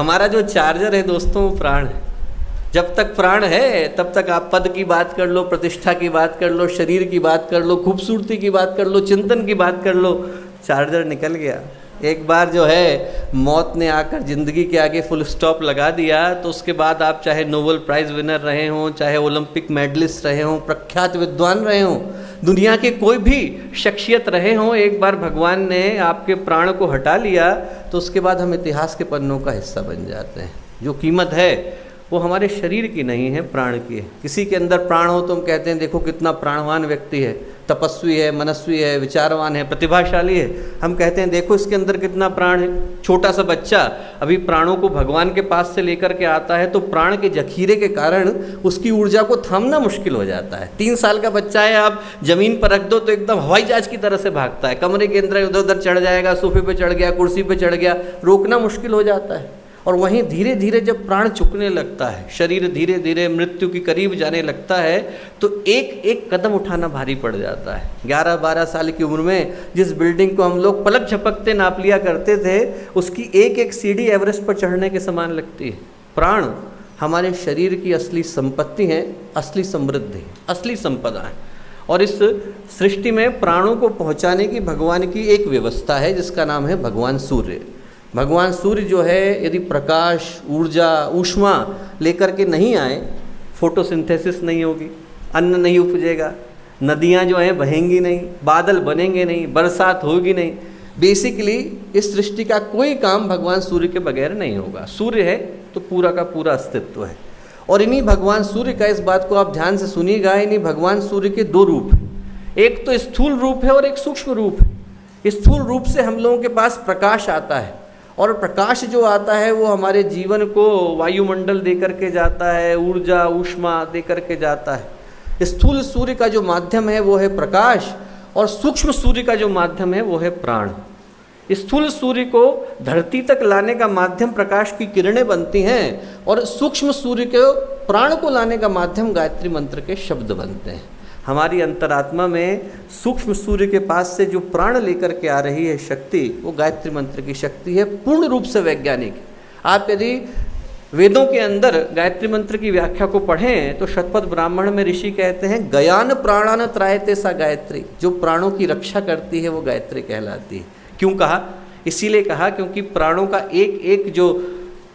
हमारा जो चार्जर है दोस्तों वो प्राण है। जब तक प्राण है तब तक आप पद की बात कर लो, प्रतिष्ठा की बात कर लो, शरीर की बात कर लो, खूबसूरती की बात कर लो, चिंतन की बात कर लो। चार्जर निकल गया, एक बार जो है मौत ने आकर ज़िंदगी के आगे फुल स्टॉप लगा दिया, तो उसके बाद आप चाहे नोबेल प्राइज़ विनर रहे हों, चाहे ओलंपिक मेडलिस्ट रहे हों, प्रख्यात विद्वान रहे हों, दुनिया के कोई भी शख्सियत रहे हों, एक बार भगवान ने आपके प्राण को हटा लिया तो उसके बाद हम इतिहास के पन्नों का हिस्सा बन जाते हैं। जो कीमत है वो हमारे शरीर की नहीं है, प्राण की है। किसी के अंदर प्राण हो तो हम कहते हैं देखो कितना प्राणवान व्यक्ति है, तपस्वी है, मनस्वी है, विचारवान है, प्रतिभाशाली है। हम कहते हैं देखो इसके अंदर कितना प्राण है। छोटा सा बच्चा अभी प्राणों को भगवान के पास से लेकर के आता है तो प्राण के जखीरे के कारण उसकी ऊर्जा को थामना मुश्किल हो जाता है। 3 साल का बच्चा है, आप जमीन पर रख दो तो एकदम हवाई जहाज की तरह से भागता है, कमरे के अंदर इधर उधर चढ़ जाएगा, सोफे पे चढ़ गया, कुर्सी पे चढ़ गया, रोकना मुश्किल हो जाता है। और वहीं धीरे धीरे जब प्राण चुकने लगता है, शरीर धीरे धीरे मृत्यु के करीब जाने लगता है, तो एक एक कदम उठाना भारी पड़ जाता है। 11-12 साल की उम्र में जिस बिल्डिंग को हम लोग पलक झपकते नाप लिया करते थे, उसकी एक एक सीढ़ी एवरेस्ट पर चढ़ने के समान लगती है। प्राण हमारे शरीर की असली संपत्ति है, असली समृद्धि, असली संपदा है। और इस सृष्टि में प्राणों को पहुँचाने की भगवान की एक व्यवस्था है जिसका नाम है भगवान सूर्य। भगवान सूर्य जो है यदि प्रकाश, ऊर्जा, ऊष्मा लेकर के नहीं आए, फोटोसिंथेसिस नहीं होगी, अन्न नहीं उपजेगा, नदियाँ जो हैं बहेंगी नहीं, बादल बनेंगे नहीं, बरसात होगी नहीं। बेसिकली इस सृष्टि का कोई काम भगवान सूर्य के बगैर नहीं होगा। सूर्य है तो पूरा का पूरा अस्तित्व है। और इन्हीं भगवान सूर्य का, इस बात को आप ध्यान से सुनिएगा, इन्हीं भगवान सूर्य के 2 रूप हैं। एक तो स्थूल रूप है और एक सूक्ष्म रूप है। स्थूल रूप से हम लोगों के पास प्रकाश आता है, और प्रकाश जो आता है वो हमारे जीवन को वायुमंडल दे करके जाता है, ऊर्जा ऊष्मा दे करके जाता है। स्थूल सूर्य का जो माध्यम है वो है प्रकाश, और सूक्ष्म सूर्य का जो माध्यम है वो है प्राण। स्थूल सूर्य को धरती तक लाने का माध्यम प्रकाश की किरणें बनती हैं, और सूक्ष्म सूर्य को प्राण को लाने का माध्यम गायत्री मंत्र के शब्द बनते हैं। हमारी अंतरात्मा में सूक्ष्म सूर्य के पास से जो प्राण लेकर के आ रही है शक्ति, वो गायत्री मंत्र की शक्ति है, पूर्ण रूप से वैज्ञानिक। आप यदि वेदों के अंदर गायत्री मंत्र की व्याख्या को पढ़ें तो शतपथ ब्राह्मण में ऋषि कहते हैं गयान प्राणान त्रायते सा गायत्री। जो प्राणों की रक्षा करती है वो गायत्री कहलाती है। क्यों कहा? इसीलिए कहा क्योंकि प्राणों का एक एक जो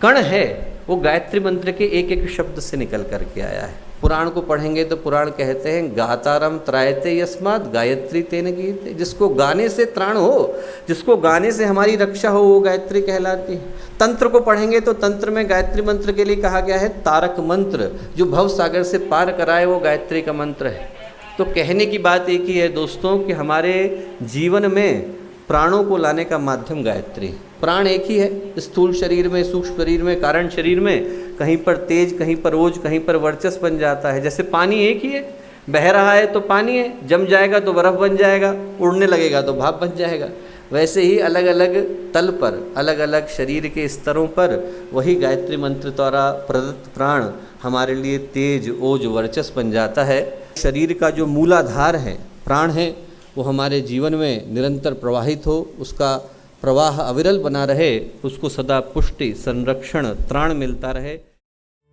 कण है वो गायत्री मंत्र के एक एक शब्द से निकल करके आया है। पुराण को पढ़ेंगे तो पुराण कहते हैं गातारम त्रायते यस्मात् गायत्री तेन गीयते। जिसको गाने से त्राण हो, जिसको गाने से हमारी रक्षा हो, वो गायत्री कहलाती है। तंत्र को पढ़ेंगे तो तंत्र में गायत्री मंत्र के लिए कहा गया है तारक मंत्र, जो भव सागर से पार कराए, वो गायत्री का मंत्र है। तो कहने की बात एक ही है दोस्तों कि हमारे जीवन में प्राणों को लाने का माध्यम गायत्री। प्राण एक ही है, स्थूल शरीर में, सूक्ष्म शरीर में, कारण शरीर में, कहीं पर तेज, कहीं पर ओज, कहीं पर वर्चस्व बन जाता है। जैसे पानी एक ही है, बह रहा है तो पानी है, जम जाएगा तो बर्फ़ बन जाएगा, उड़ने लगेगा तो भाप बन जाएगा। वैसे ही अलग अलग तल पर, अलग अलग शरीर के स्तरों पर वही गायत्री मंत्र द्वारा प्रदत्त प्राण हमारे लिए तेज, ओज, वर्चस्व बन जाता है। शरीर का जो मूलाधार है, प्राण है, वो हमारे जीवन में निरंतर प्रवाहित हो, उसका प्रवाह अविरल बना रहे, उसको सदा पुष्टि, संरक्षण, त्राण मिलता रहे।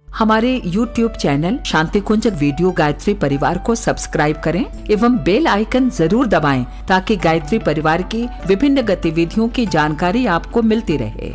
हमारे YouTube चैनल शांति कुंज वीडियो गायत्री परिवार को सब्सक्राइब करें एवं बेल आइकन जरूर दबाएं ताकि गायत्री परिवार की विभिन्न गतिविधियों की जानकारी आपको मिलती रहे।